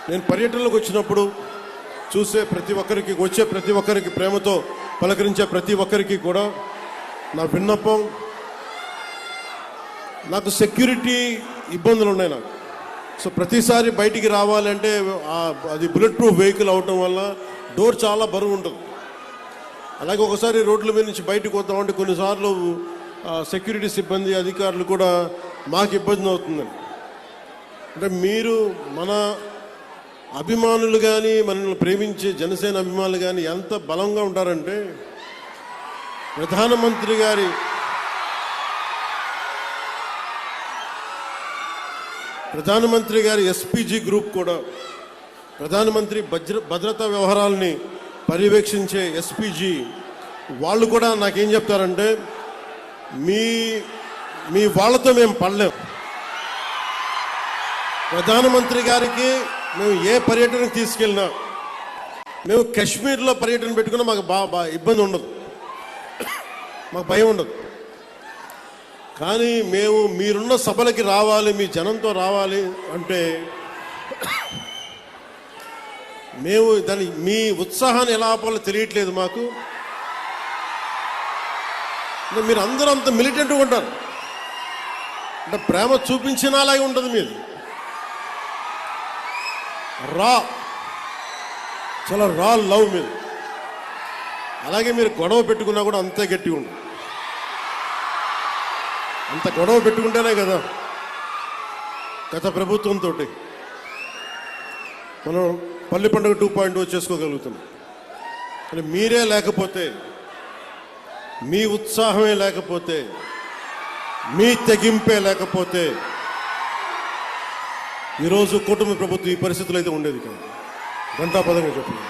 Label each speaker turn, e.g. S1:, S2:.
S1: నేను పర్యటనలోకి వచ్చినప్పుడు చూసే ప్రతి ఒక్కరికి, వచ్చే ప్రతి ఒక్కరికి, ప్రేమతో పలకరించే ప్రతి ఒక్కరికి కూడా నా విన్నపం, నాకు సెక్యూరిటీ ఇబ్బందులు ఉన్నాయి నాకు. సో ప్రతిసారి బయటికి రావాలంటే అది బుల్లెట్ ప్రూఫ్ వెహికల్ అవటం వల్ల డోర్ చాలా బరువు ఉంటుంది. అలాగే ఒకసారి రోడ్ల మీద నుంచి బయటకు వద్దామంటే కొన్నిసార్లు సెక్యూరిటీ సిబ్బంది, అధికారులు కూడా మాకు ఇబ్బంది అవుతుందని. అంటే మీరు మన అభిమానులు కానీ, మనల్ని ప్రేమించే జనసేన అభిమానులు కానీ ఎంత బలంగా ఉంటారంటే, ప్రధానమంత్రి గారి ఎస్పీజీ గ్రూప్ కూడా, ప్రధానమంత్రి భద్రతా వ్యవహారాలని పర్యవేక్షించే ఎస్పీజీ వాళ్ళు కూడా నాకేం చెప్తారంటే, మీ వాళ్ళతో మేము పడలేం. ప్రధానమంత్రి గారికి మేము ఏ పర్యటనకు తీసుకెళ్ళినా, మేము కాశ్మీర్లో పర్యటన పెట్టుకున్నా మాకు ఇబ్బంది ఉండదు, మాకు భయం ఉండదు. కానీ మేము మీరున్న సభలకి రావాలి, మీ జనంతో రావాలి అంటే మేము మీ ఉత్సాహాన్ని ఎలా ఆపాలో తెలియట్లేదు మాకు. అంటే మీరు అందరూ అంత మిలిటెంట్గా ఉంటారు, అంటే ప్రేమ చూపించినా అలాగే ఉంటుంది మీది. చాలా రా లవ్ మీరు. అలాగే మీరు గొడవ పెట్టుకున్నా కూడా అంతే గట్టిగా ఉంటుంది. అంత గొడవ పెట్టుకుంటేనే కదా గత ప్రభుత్వంతో మనం పల్లి పండుగ 2.0 చేసుకోగలుగుతున్నాం. కానీ మీరే లేకపోతే, మీ ఉత్సాహమే లేకపోతే, మీ తెగింపే లేకపోతే ఈరోజు కుటుంబ ప్రభుత్వం ఈ పరిస్థితులు అయితే ఉండేది కాదు. గంటాపదంగా చెప్తున్నాను.